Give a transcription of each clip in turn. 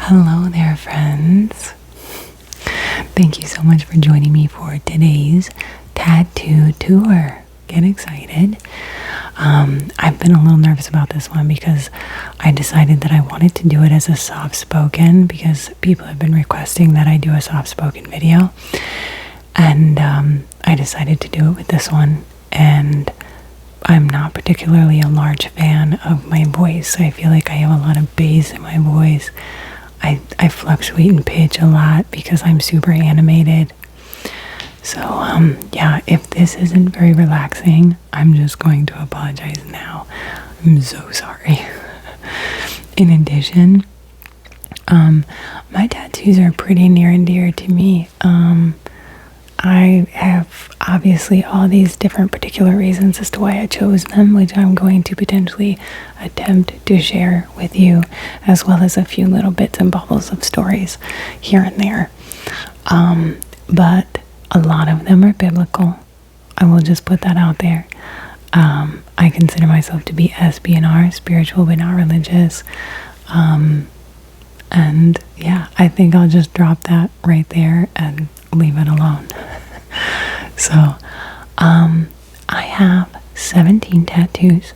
Hello there, friends. Thank you so much for joining me for today's tattoo tour. Get excited. I've been a little nervous about this one because I decided that I wanted to do it as a soft-spoken because people have been requesting that I do a soft-spoken video. And I decided to do it with this one. And I'm not particularly a large fan of my voice. I feel like I have a lot of bass in my voice. I fluctuate in pitch a lot because I'm super animated. So, yeah, if this isn't very relaxing, I'm just going to apologize now. I'm so sorry. In addition, my tattoos are pretty near and dear to me. I have obviously all these different particular reasons as to why I chose them, which I'm going to potentially attempt to share with you, as well as a few little bits and bubbles of stories here and there. But a lot of them are biblical. I will just put that out there. I consider myself to be SBNR, spiritual but not religious. And yeah, I think I'll just drop that right there and leave it alone. So, I have 17 tattoos.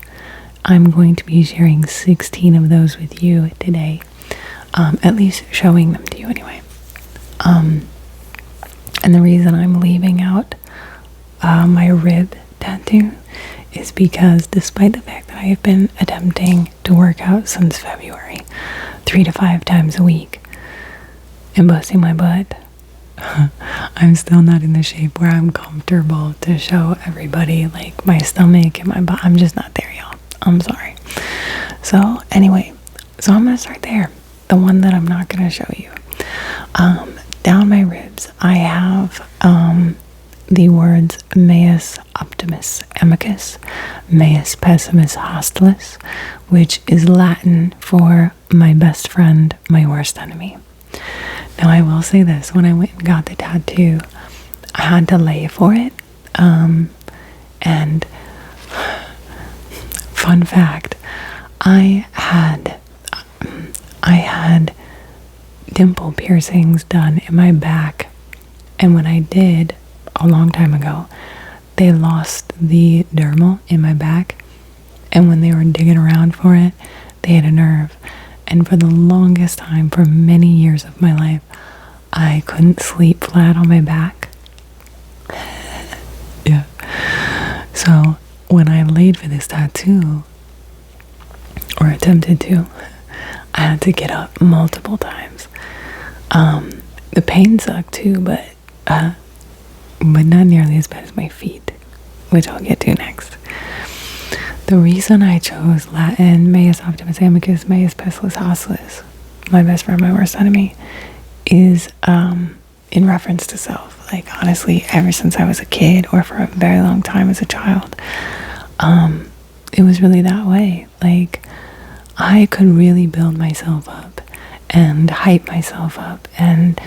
I'm going to be sharing 16 of those with you today. At least showing them to you anyway. And the reason I'm leaving out my rib tattoo is because despite the fact that I have been attempting to work out since February, 3 to 5 times a week, and busting my butt, I'm still not in the shape where I'm comfortable to show everybody like my stomach and my butt. I'm just not there, y'all. I'm sorry. So anyway, so I'm gonna start there. The one that I'm not gonna show you. Down my ribs, I have the words Meus Optimus Amicus, Meus Pessimus Hostilis, which is Latin for my best friend, my worst enemy. Now, I will say this, when I went and got the tattoo, I had to lay for it. And fun fact, I had dimple piercings done in my back. And when I did, a long time ago, they lost the dermal in my back. And when they were digging around for it, they had a nerve. And for the longest time, for many years of my life, I couldn't sleep flat on my back. Yeah. So when I laid for this tattoo, or attempted to, I had to get up multiple times. The pain sucked too, but not nearly as bad as my feet, which I'll get to next. The reason I chose Latin, Meus Optimus Amicus, Meus Pessimis Hostilis, my best friend, my worst enemy, is in reference to self. Like, honestly, ever since I was a kid, or for a very long time as a child, it was really that way. Like, I could really build myself up and hype myself up and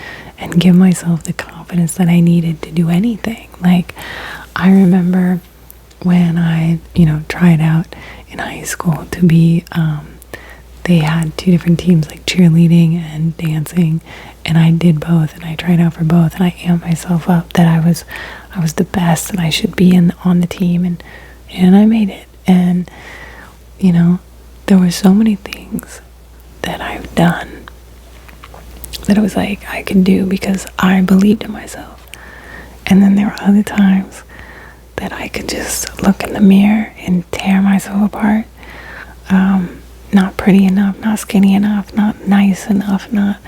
give myself the confidence that I needed to do anything. Like, I remember when I, tried out in high school to be, they had 2 different teams, like cheerleading and dancing, and I did both, and I tried out for both, and I amped myself up that I was the best, and I should be on the team, and I made it. And there were so many things that I've done that it was like I could do because I believed in myself. And then there were other times that I could just look in the mirror and tear myself apart. Not pretty enough, not skinny enough, not nice enough, not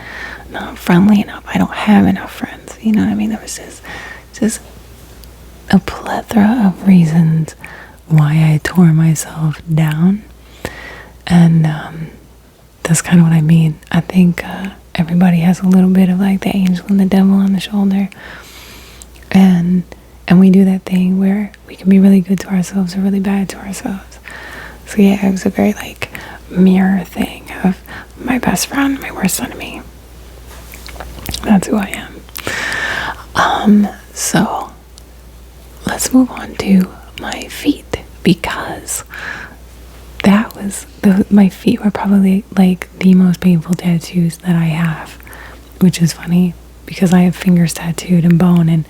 friendly enough. I don't have enough friends. You know what I mean? There was just a plethora of reasons why I tore myself down. And that's kind of what I mean. I think everybody has a little bit of like the angel and the devil on the shoulder. And we do that thing where we can be really good to ourselves or really bad to ourselves. So yeah, it was a very like mirror thing of my best friend, my worst enemy. That's who I am. So let's move on to my feet, because that my feet were probably like the most painful tattoos that I have, which is funny because I have fingers tattooed and bone, and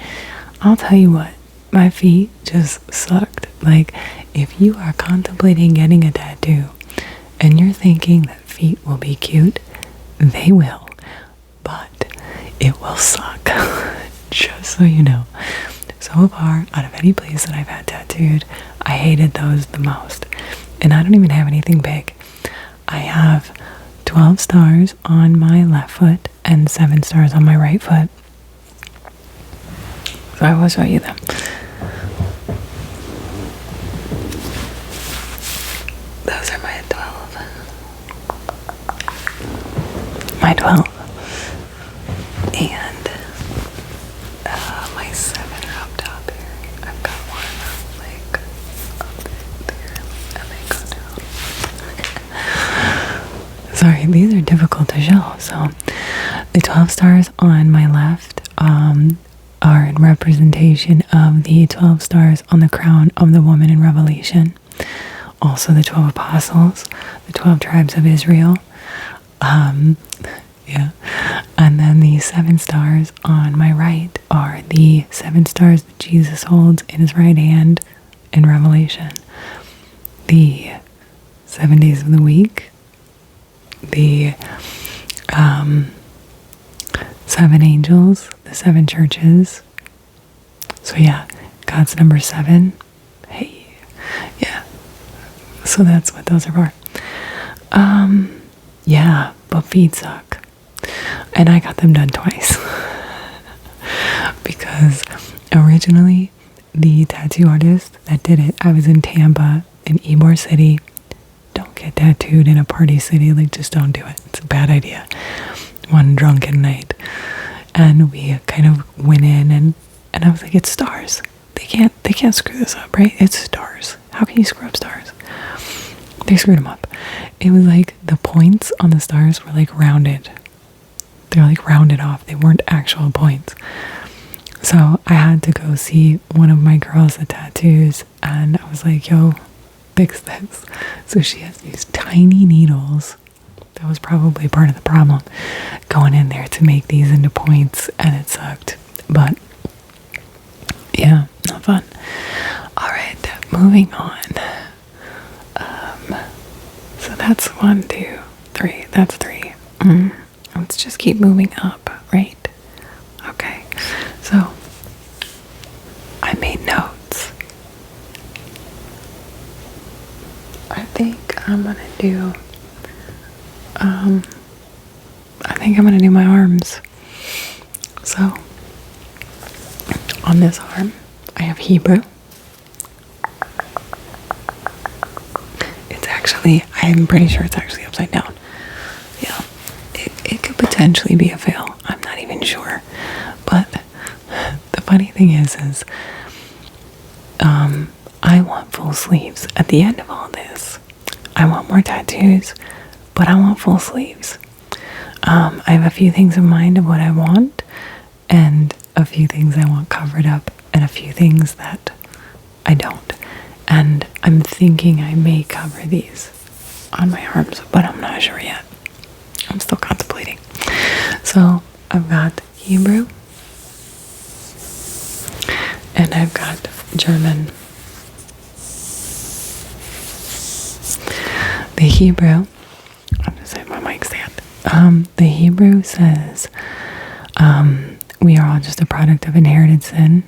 I'll tell you what, my feet just sucked. Like, if you are contemplating getting a tattoo and you're thinking that feet will be cute, they will, but it will suck. Just so you know. So far, out of any place that I've had tattooed, I hated those the most. And I don't even have anything big. I have 12 stars on my left foot and 7 stars on my right foot. So I will show you them. Those are my 12. My 12. And my 7 are up top here. I've got one like up there, and they go down. Sorry, these are difficult to show. So the 12 stars on my left are in representation of the 12 stars on the crown of the woman in Revelation. Also the 12 apostles, the 12 tribes of Israel. Yeah. And then the 7 stars on my right are the 7 stars that Jesus holds in his right hand in Revelation. The 7 days of the week, the 7 angels, the 7 churches. So yeah, God's number 7. Hey, yeah. So that's what those are for. Yeah, but feet suck. And I got them done twice. Because originally, the tattoo artist that did it, I was in Tampa, in Ybor City. Don't get tattooed in a party city. Like, just don't do it. It's a bad idea. One drunken night. And we kind of went in and I was like, it's stars. They can't screw this up, right? It's stars. How can you screw up stars? They screwed them up. It was like the points on the stars were like rounded. They're like rounded off. They weren't actual points. So I had to go see one of my girls that tattoos, and I was like, yo, fix this. So she has these tiny needles. That was probably part of the problem, going in there to make these into points, and it sucked. But yeah, not fun. All right, moving on. So that's 1, 2, 3. That's 3. Let's just keep moving up, right? Okay. So I made notes. I think I'm gonna do my arms. So on this arm I have Hebrew. I'm pretty sure it's actually upside down. Yeah, it could potentially be a fail. I'm not even sure. But the funny thing is I want full sleeves. At the end of all this, I want more tattoos, but I want full sleeves. I have a few things in mind of what I want, and a few things I want covered up, and a few things that I don't. And I'm thinking I may cover these on my arms, but I'm not sure yet. I'm still contemplating. So I've got Hebrew, and I've got German. The Hebrew, I'm going to say my mic stand. The Hebrew says, we are all just a product of inherited sin.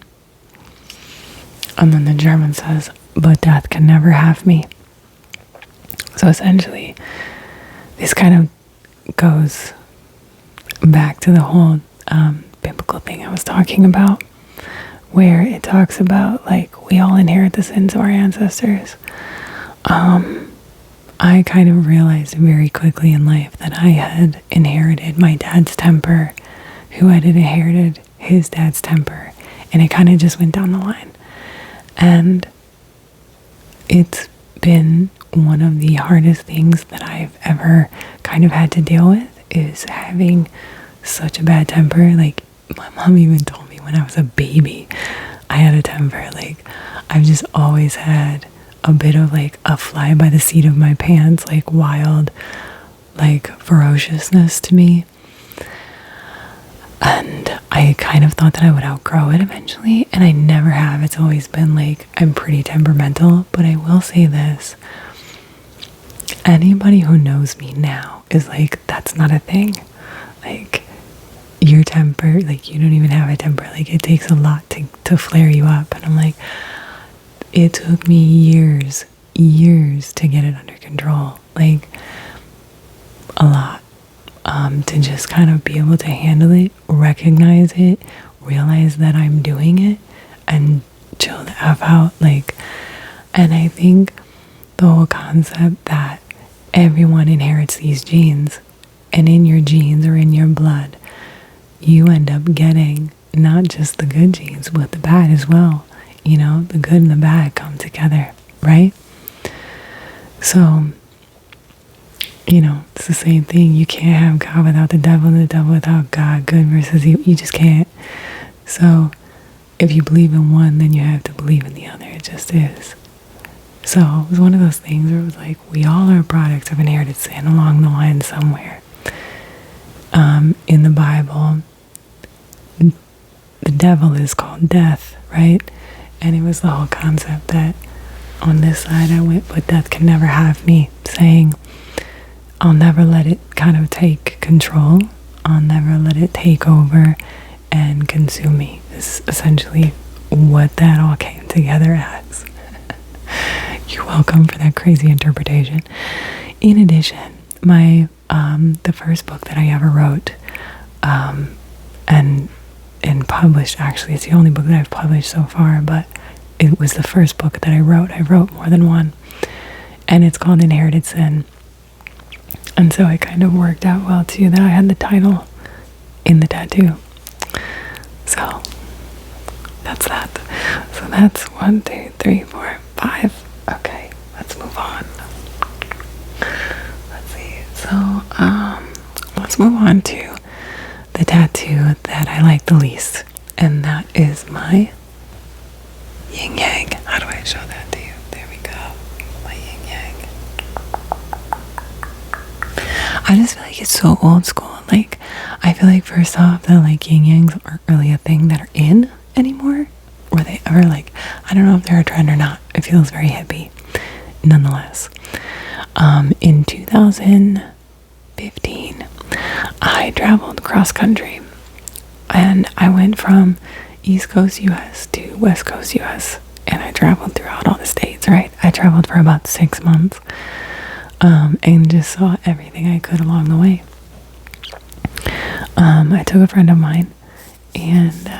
And then the German says, but death can never have me. So essentially, this kind of goes back to the whole biblical thing I was talking about, where it talks about, like, we all inherit the sins of our ancestors. I kind of realized very quickly in life that I had inherited my dad's temper, who had inherited his dad's temper, and it kind of just went down the line. And it's been one of the hardest things that I've ever kind of had to deal with, is having such a bad temper. Like, my mom even told me when I was a baby I had a temper. Like, I've just always had a bit of like a fly by the seat of my pants, like wild, like ferociousness to me. And I kind of thought that I would outgrow it eventually, and I never have. It's always been like, I'm pretty temperamental. But I will say this, anybody who knows me now is like, that's not a thing. Like, your temper, like, you don't even have a temper. Like, it takes a lot to flare you up. And I'm like, it took me years to get it under control. Like, a lot. To just kind of be able to handle it, recognize it, realize that I'm doing it, and chill the F out. Like, and I think the whole concept that everyone inherits these genes, and in your genes or in your blood, you end up getting not just the good genes, but the bad as well. You know, the good and the bad come together, right? So, you know, it's the same thing. You can't have God without the devil, and the devil without God. Good versus evil. You just can't. So, if you believe in one, then you have to believe in the other. It just is. So, it was one of those things where it was like, we all are products of inherited sin along the line somewhere. In the Bible, the devil is called death, right? And it was the whole concept that on this side I went, but death can never have me, saying, I'll never let it kind of take control. I'll never let it take over and consume me. Is essentially what that all came together as. You're welcome for that crazy interpretation. In addition, my the first book that I ever wrote, and published, actually, it's the only book that I've published so far, but it was the first book that I wrote. I wrote more than one, and it's called Inherited Sin. And so it kind of worked out well too that I had the title in the tattoo. So that's that. So that's 1, 2, 3, 4, 5. Okay, let's move on. Let's see. So let's move on to the tattoo that I like the least, and that is my yin yang. How do I show that to you? There we go. My yin yang. I just feel like it's so old school. Like, I feel like first off that like yin yangs aren't really a thing that are in anymore. Were they ever, like, I don't know if they're a trend or not. It feels very hippie. Nonetheless, in 2015, I traveled cross country, and I went from East Coast US to West Coast US, and I traveled throughout all the states, right? I traveled for about 6 months, and just saw everything I could along the way. I took a friend of mine, and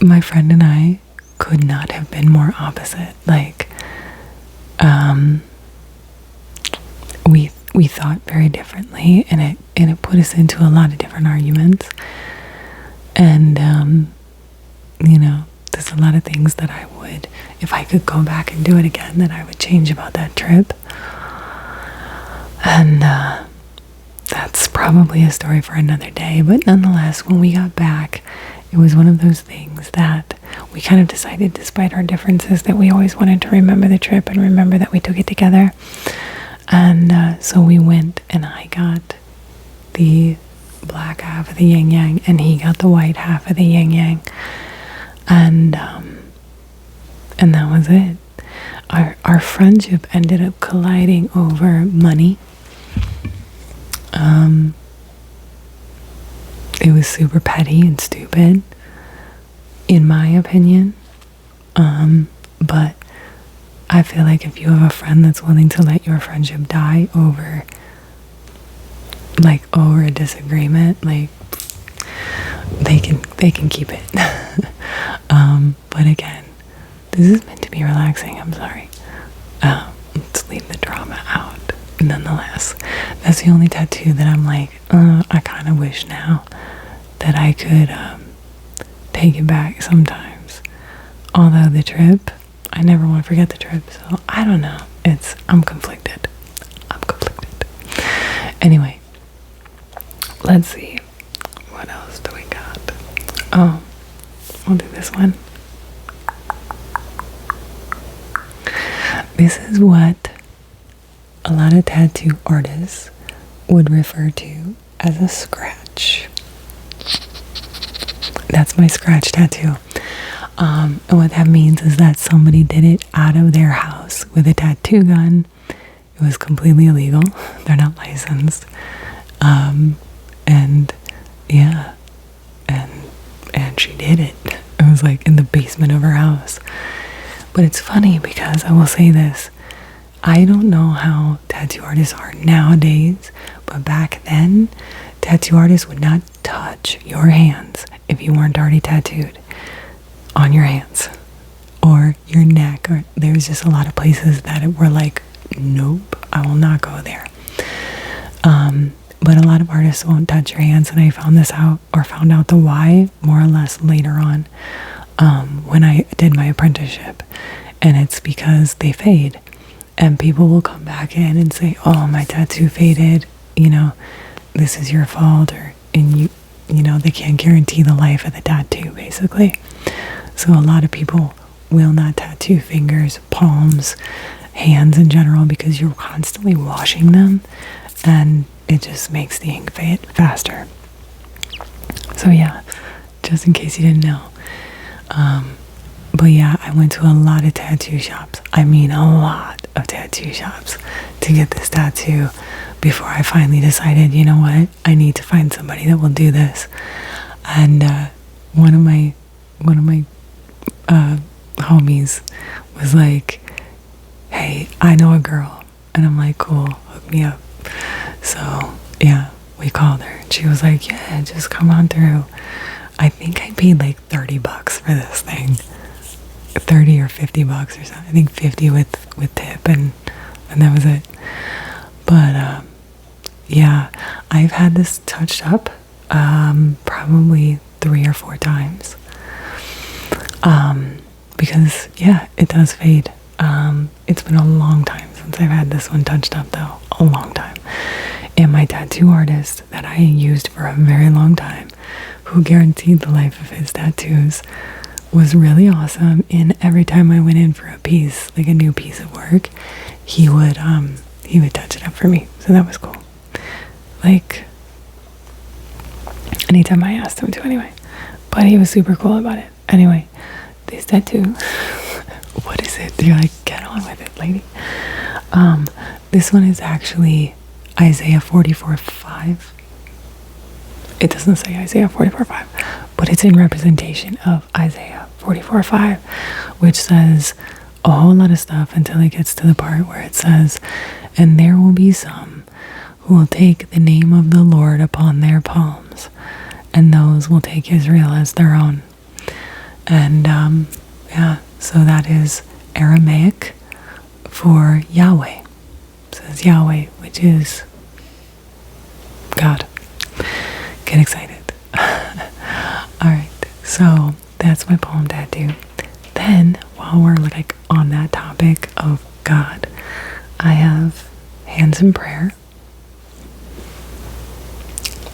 my friend and I could not have been more opposite. Like, we thought very differently, and it put us into a lot of different arguments. And you know, there's a lot of things that I would, if I could go back and do it again, that I would change about that trip. And that's probably a story for another day. But nonetheless, when we got back, it was one of those things that we kind of decided, despite our differences, that we always wanted to remember the trip and remember that we took it together. And so we went, and I got the black half of the yin yang, and he got the white half of the yin yang. And that was it. Our friendship ended up colliding over money. It was super petty and stupid, in my opinion. But I feel like if you have a friend that's willing to let your friendship die over a disagreement, like, they can keep it. But again, this is meant to be relaxing. I'm sorry. Let's leave the drama out. Nonetheless, that's the only tattoo that I'm like, I kind of wish now that I could take it back sometimes. Although the trip, I never want to forget the trip, so I don't know. I'm conflicted. Anyway, let's see. What else do we got? Oh, we'll do this one. this is what a lot of tattoo artists would refer to as a scratch. That's my scratch tattoo. And what that means is that somebody did it out of their house with a tattoo gun. It was completely illegal. They're not licensed. And yeah, and she did it. It was like in the basement of her house. But it's funny because I will say this. I don't know how tattoo artists are nowadays, but back then, tattoo artists would not touch your hands if you weren't already tattooed on your hands or your neck. Or there was just a lot of places that were like, nope, I will not go there. But a lot of artists won't touch your hands, and I found this out, or found out the why more or less later on, when I did my apprenticeship. And it's because they fade, and people will come back in and say, oh, my tattoo faded, you know, this is your fault, and you know, they can't guarantee the life of the tattoo, basically. So a lot of people will not tattoo fingers, palms, hands in general, because you're constantly washing them, and it just makes the ink fade faster. So yeah, just in case you didn't know. But yeah, I went to a lot of tattoo shops. I mean, a lot of tattoo shops to get this tattoo before I finally decided, you know what, I need to find somebody that will do this. And one of my homies was like, hey, I know a girl. And I'm like, cool, hook me up. So yeah, we called her, and she was like, yeah, just come on through. I think I paid like $30 for this thing, 30 or $50 or something. I think 50 with tip, and that was it. But yeah, I've had this touched up probably 3 or 4 times, because yeah, it does fade. It's been a long time since I've had this one touched up, though. A long time. And my tattoo artist that I used for a very long time, who guaranteed the life of his tattoos, was really awesome. And every time I went in for a piece, like a new piece of work, he would touch it up for me. So that was cool. Like, anytime I asked him to, anyway. But he was super cool about it. Anyway, this tattoo, what is it? You're like, get on with it, lady. This one is actually Isaiah 44:5. It doesn't say Isaiah 44:5, but it's in representation of Isaiah 44:5, which says a whole lot of stuff until it gets to the part where it says, and there will be some who will take the name of the Lord upon their palms, and those will take Israel as their own. And yeah, so that is Aramaic for Yahweh. It says Yahweh, which is God. Get excited. Alright, so that's my palm tattoo. Then, while we're like on that topic of God, I have hands in prayer.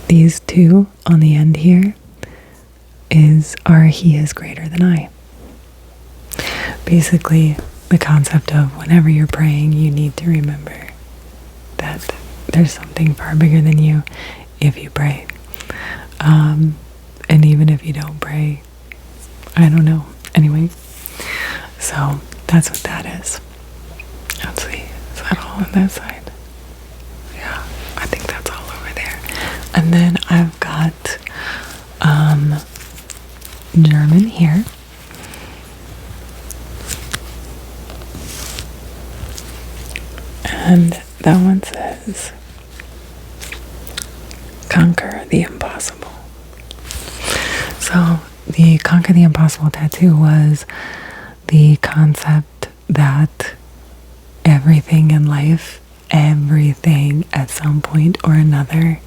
These two on the end here are He is greater than I. Basically, the concept of whenever you're praying, you need to remember that there's something far bigger than you if you pray. And even if you don't pray, I don't know. Anyway, so that's what that is. Let's see, is that all on that side? Yeah, I think that's all over there. And then I've got German here. And that one says, conquer the impossible. So the conquer the impossible tattoo was the concept that everything in life, everything at some point or another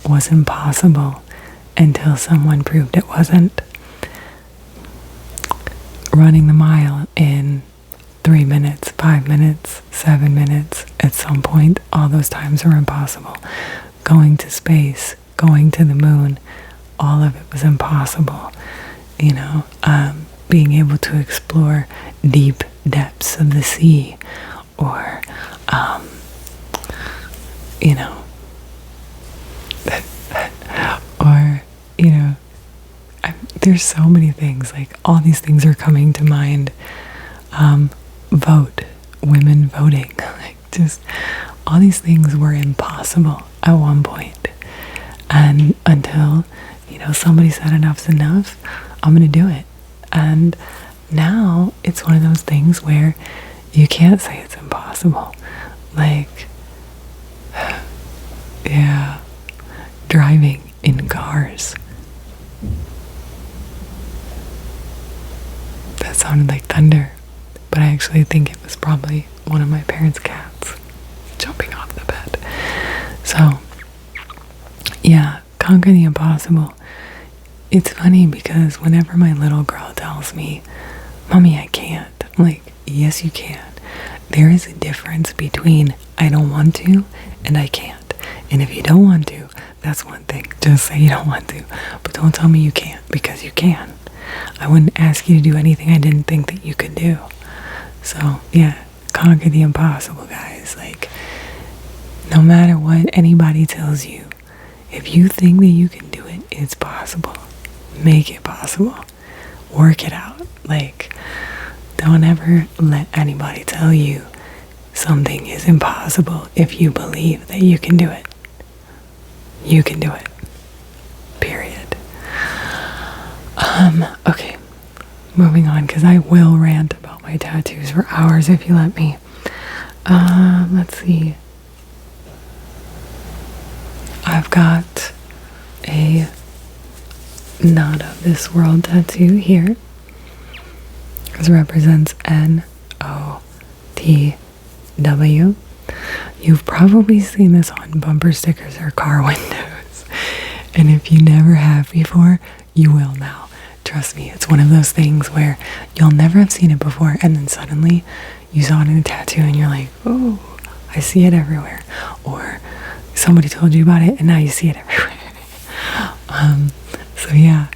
was impossible until someone proved it wasn't. Running the mile in 3 minutes, 5 minutes, 7 minutes, at some point, all those times were impossible. Going to space, going to the moon, all of it was impossible. You know, being able to explore deep depths of the sea, or you know, or there's so many things, like all these things are coming to mind. Vote, women voting, like just all these things were impossible at one point, and until somebody said enough's enough, I'm gonna do it. And now it's one of those things where you can't say it's impossible. Like, yeah, driving in cars. That sounded like thunder, but I actually think it was probably one of my parents' cats jumping off the bed. So, yeah, conquer the impossible. It's funny because whenever my little girl tells me, Mommy, I can't, I'm like, yes, you can. There is a difference between I don't want to and I can't. And if you don't want to, that's one thing. Just say you don't want to. But don't tell me you can't, because you can. I wouldn't ask you to do anything I didn't think that you could do. So, yeah, conquer the impossible, guys. Like, no matter what anybody tells you, if you think that you can do it, it's possible. Make it possible. Work it out. Like, don't ever let anybody tell you something is impossible if you believe that you can do it. You can do it. Period. Okay. Moving on, because I will rant about my tattoos for hours if you let me. Let's see. I've got a not of this world tattoo here. This represents NOTW. You've probably seen this on bumper stickers or car windows. And if you never have before, you will now. Trust me, it's one of those things where you'll never have seen it before, and then suddenly you saw it in a tattoo and you're like, oh, I see it everywhere. Or somebody told you about it and now you see it everywhere. So yeah,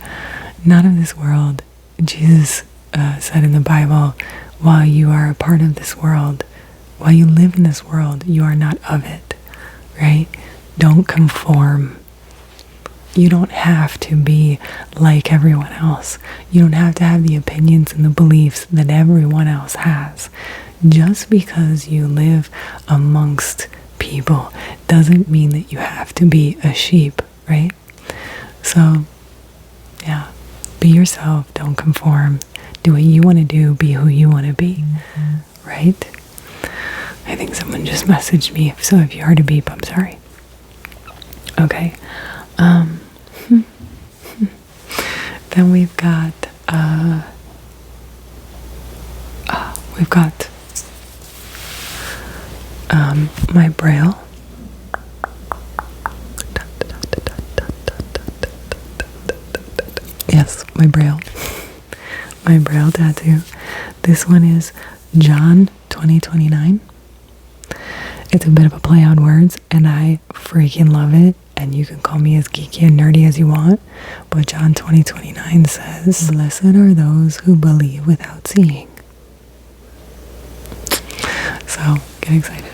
not of this world. Jesus said in the Bible, while you are a part of this world, while you live in this world, you are not of it, right? Don't conform. You don't have to be like everyone else. You don't have to have the opinions and the beliefs that everyone else has. Just because you live amongst people doesn't mean that you have to be a sheep, right? So, yeah, be yourself, don't conform. Do what you want to do, be who you want to be, right? I think someone just messaged me, so if you heard a beep, I'm sorry. Okay. Then we've got my braille. Yes, my braille. My braille tattoo. This one is John 2029. It's a bit of a play on words, and I freaking love it. And you can call me as geeky and nerdy as you want, but John 20:29 says, "Blessed are those who believe without seeing." So get excited.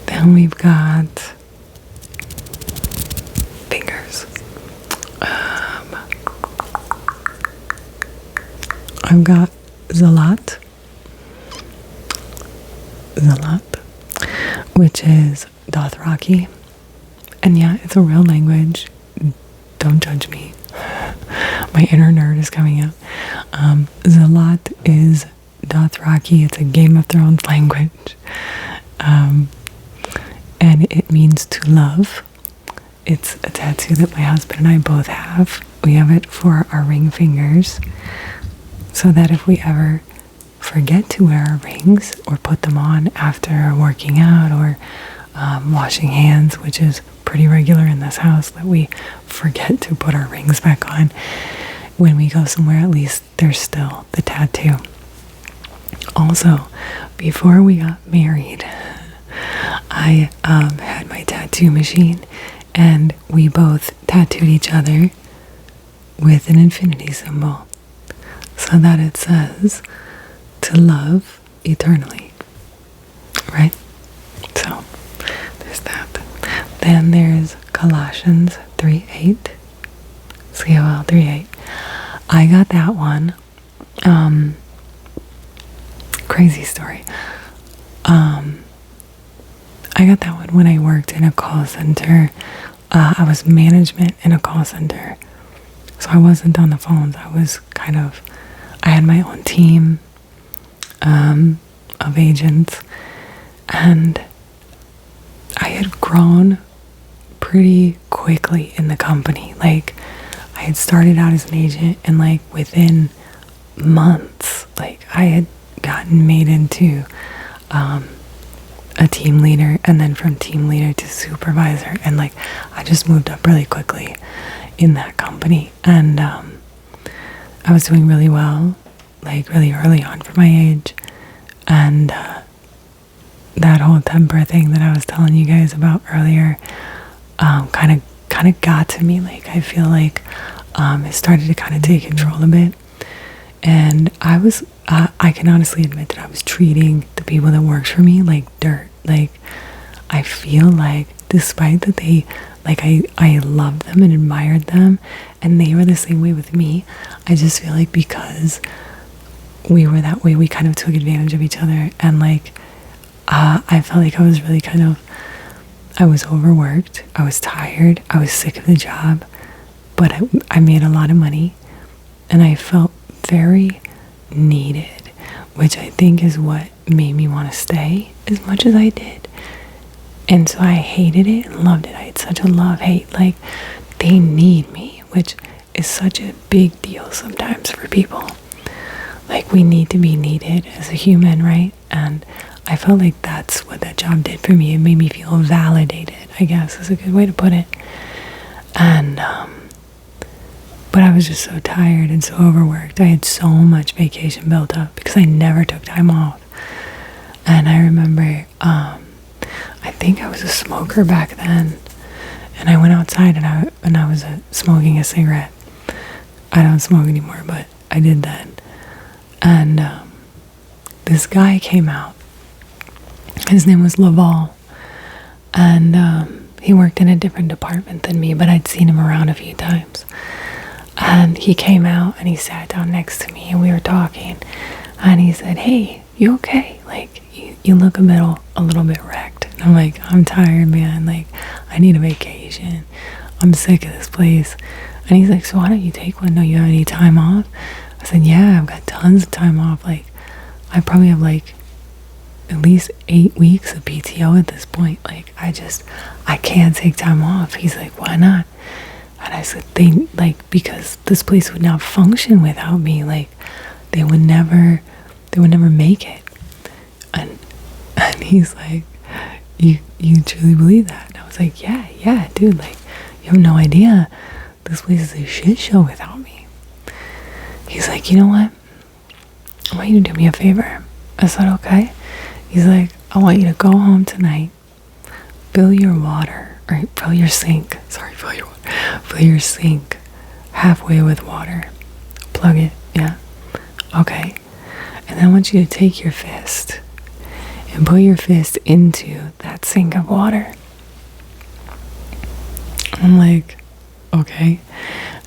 Then we've got fingers. I've got Zalat, which is Dothraki, and yeah, it's a real language. Don't judge me. My inner nerd is coming out. Zalat is Dothraki. It's a Game of Thrones language, and it means to love. It's a tattoo that my husband and I both have. We have it for our ring fingers, so that if we ever forget to wear our rings or put them on after working out or washing hands, which is pretty regular in this house that we forget to put our rings back on. When we go somewhere, at least there's still the tattoo. Also, before we got married, I had my tattoo machine, and we both tattooed each other with an infinity symbol. so that it says to love eternally, right? So there's that. Then there's Colossians 3:8. COL 3:8. I got that one. Crazy story. I got that one when I worked in a call center. I was management in a call center. So I wasn't on the phones. I had my own team of agents, and I had grown pretty quickly in the company. Like, I had started out as an agent, and like within months, like I had gotten made into a team leader, and then from team leader to supervisor, and like I just moved up really quickly in that company, and I was doing really well, like really early on for my age. And that whole temper thing that I was telling you guys about earlier kind of got to me. Like, I feel like it started to kind of take control a bit, and I can honestly admit that I was treating the people that worked for me like dirt. Like, I feel like despite that they, like, I loved them and admired them, and they were the same way with me, I just feel like because we were that way, we kind of took advantage of each other. And like, I felt like I was really I was overworked, I was tired, I was sick of the job, but I made a lot of money, and I felt very needed, which I think is what made me want to stay as much as I did. And so I hated it and loved it. I had such a love-hate, like, they need me, which is such a big deal sometimes for people. Like, we need to be needed as a human, right? And I felt like that's what that job did for me. It made me feel validated, I guess is a good way to put it. And but I was just so tired and so overworked. I had so much vacation built up because I never took time off. And I remember I think I was a smoker back then, and I went outside and I was smoking a cigarette. I don't smoke anymore, but I did then. And this guy came out. His name was Laval, and he worked in a different department than me, but I'd seen him around a few times. And he came out and he sat down next to me, and we were talking, and he said, "Hey, you okay? Like, you look a little bit wrecked." And I'm like, "I'm tired, man. Like, I need a vacation. I'm sick of this place." And he's like, "So why don't you take one? Do you have any time off?" I said, "Yeah, I've got tons of time off. Like, I probably have like at least 8 weeks of PTO at this point. Like, I can't take time off." He's like, "Why not?" And I said, because this place would not function without me. Like, they would never make it. And he's like, you truly believe that?" And I was like, yeah, dude, like, you have no idea. This place is a shit show without me. He's like, "You know what? I want you to do me a favor." I said, "Okay." He's like, "I want you to go home tonight, fill your sink halfway with water. Plug it, yeah. Okay. And then I want you to take your fist and put your fist into that sink of water." I'm like, "Okay."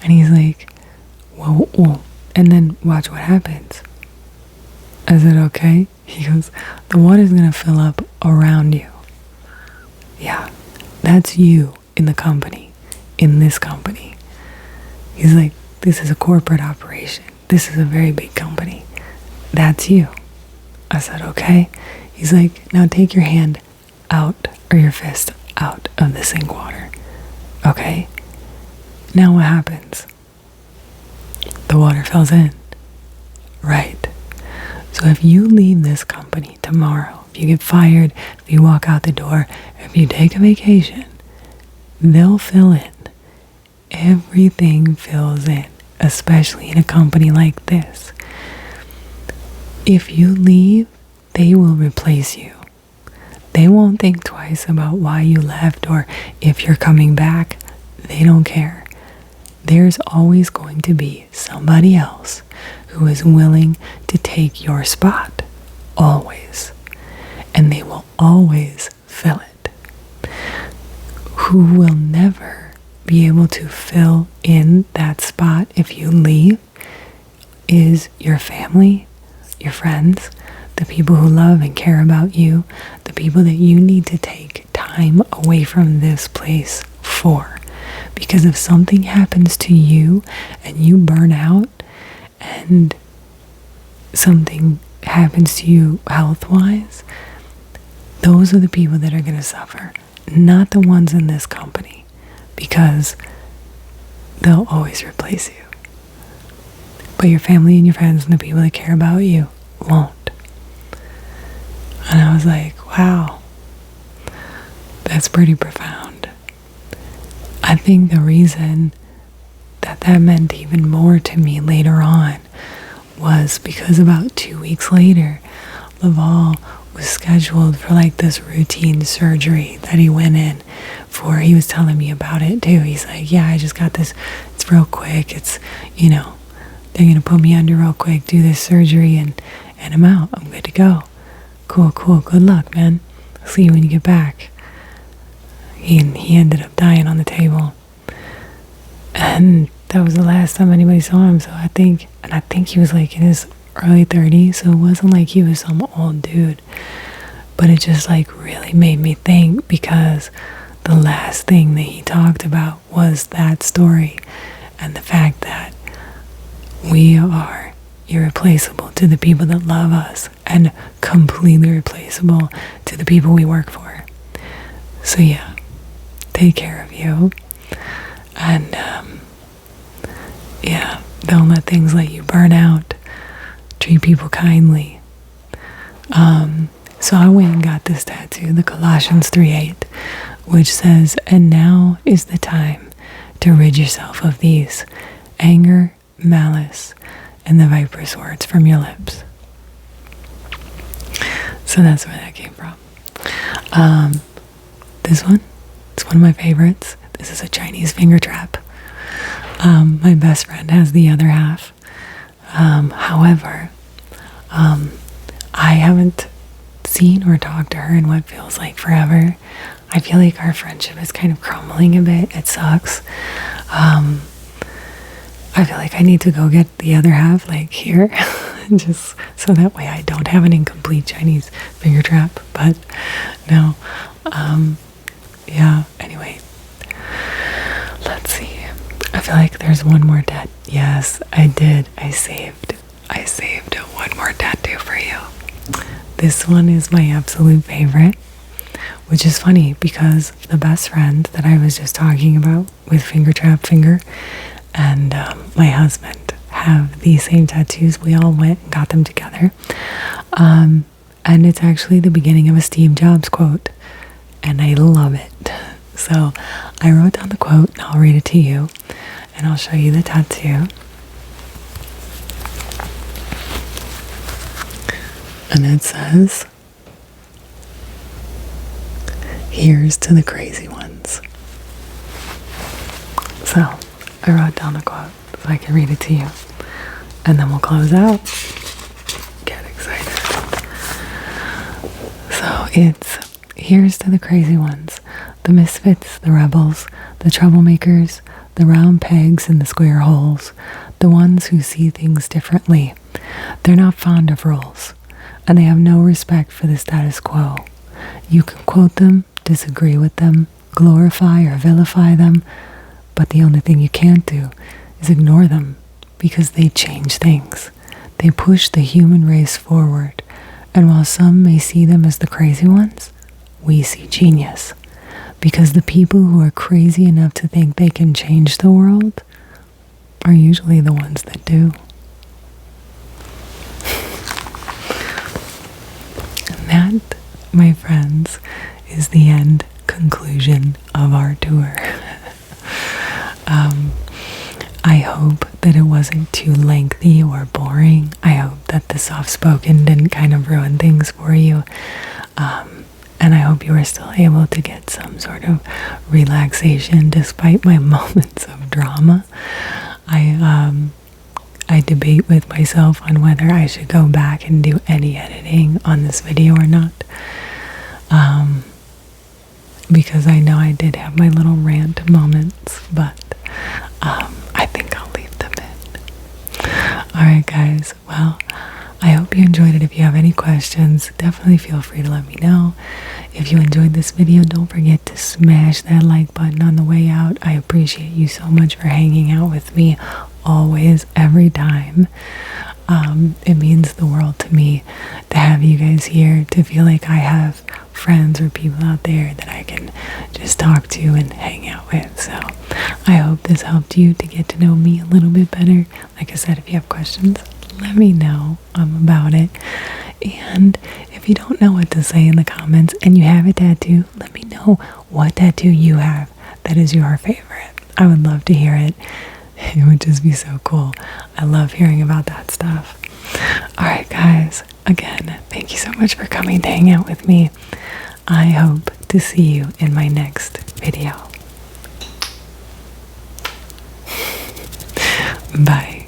And he's like, Whoa, and then watch what happens." I said, "Okay." He goes, "The water's gonna fill up around you. Yeah, that's you in the company, in this company." He's like, "This is a corporate operation. This is a very big company. That's you." I said, "Okay." He's like, "Now take your hand out, or your fist out of the sink water." Okay. Now what happens? The water fills in. Right. So if you leave this company tomorrow, if you get fired, if you walk out the door, if you take a vacation, they'll fill in. Everything fills in, especially in a company like this. If you leave, they will replace you. They won't think twice about why you left or if you're coming back. They don't care. There's always going to be somebody else who is willing to take your spot, always. And they will always fill it. Who will never be able to fill in that spot if you leave is your family, your friends, the people who love and care about you, the people that you need to take time away from this place for. Because if something happens to you and you burn out and something happens to you health-wise, those are the people that are going to suffer, not the ones in this company, because they'll always replace you. But your family and your friends and the people that care about you won't. And I was like, wow, that's pretty profound. I think the reason that meant even more to me later on was because about 2 weeks later, Laval was scheduled for like this routine surgery that he went in for. He was telling me about it too. He's like, yeah, I just got this. It's real quick. It's, they're going to put me under real quick, do this surgery, and I'm out. I'm good to go. Cool. Good luck, man. I'll see you when you get back. He ended up dying on the table. And that was the last time anybody saw him. So I think he was like in his early 30s. So it wasn't like he was some old dude. But it just like really made me think, because the last thing that he talked about was that story and the fact that we are irreplaceable to the people that love us and completely replaceable to the people we work for. So yeah, take care of you. And don't let things let you burn out. Treat people kindly. So I went and got this tattoo, the Colossians 3:8, which says, "And now is the time to rid yourself of these: anger, malice, and the viper's words from your lips." So that's where that came from. This one, it's one of my favorites. This is a Chinese finger trap. My best friend has the other half. However, I haven't seen or talked to her in what feels like forever. I feel like our friendship is kind of crumbling a bit. It sucks. I feel like I need to go get the other half, like here, just so that way I don't have an incomplete Chinese finger trap. But no, anyway, let's see. I feel like there's one more tattoo. Yes, I did. I saved one more tattoo for you. This one is my absolute favorite, which is funny because the best friend that I was just talking about with finger trap finger and my husband have the same tattoos. We all went and got them together. And it's actually the beginning of a Steve Jobs quote, and I love it. So I wrote down the quote, and I'll read it to you, and I'll show you the tattoo. And it says, "Here's to the crazy ones." So I wrote down the quote so I can read it to you, and then we'll close out. Get excited. So it's, here's to the crazy ones, the misfits, the rebels, the troublemakers, the round pegs in the square holes, the ones who see things differently. They're not fond of rules, and they have no respect for the status quo. You can quote them, disagree with them, glorify or vilify them, but the only thing you can't do is ignore them, because they change things. They push the human race forward, and while some may see them as the crazy ones, we see genius, because the people who are crazy enough to think they can change the world are usually the ones that do. And that, my friends, is the end conclusion of our tour. I hope that it wasn't too lengthy or boring. I hope that the soft-spoken didn't kind of ruin things for you. And I hope you were still able to get some sort of relaxation despite my moments of drama. I I debate with myself on whether I should go back and do any editing on this video or not. Because I know I did have my little rant moments, but I think I'll leave them in. Alright guys, well, I hope you enjoyed it. If you have any questions, definitely feel free to let me know. If you enjoyed this video, don't forget to smash that like button on the way out. I appreciate you so much for hanging out with me always, every time. It means the world to me to have you guys here, to feel like I have friends or people out there that I can just talk to and hang out with. So I hope this helped you to get to know me a little bit better. Like I said, if you have questions, let me know about it. And if you don't know what to say in the comments and you have a tattoo, let me know what tattoo you have that is your favorite. I would love to hear it. It would just be so cool. I love hearing about that stuff. Alright guys, again, thank you so much for coming to hang out with me. I hope to see you in my next video. Bye.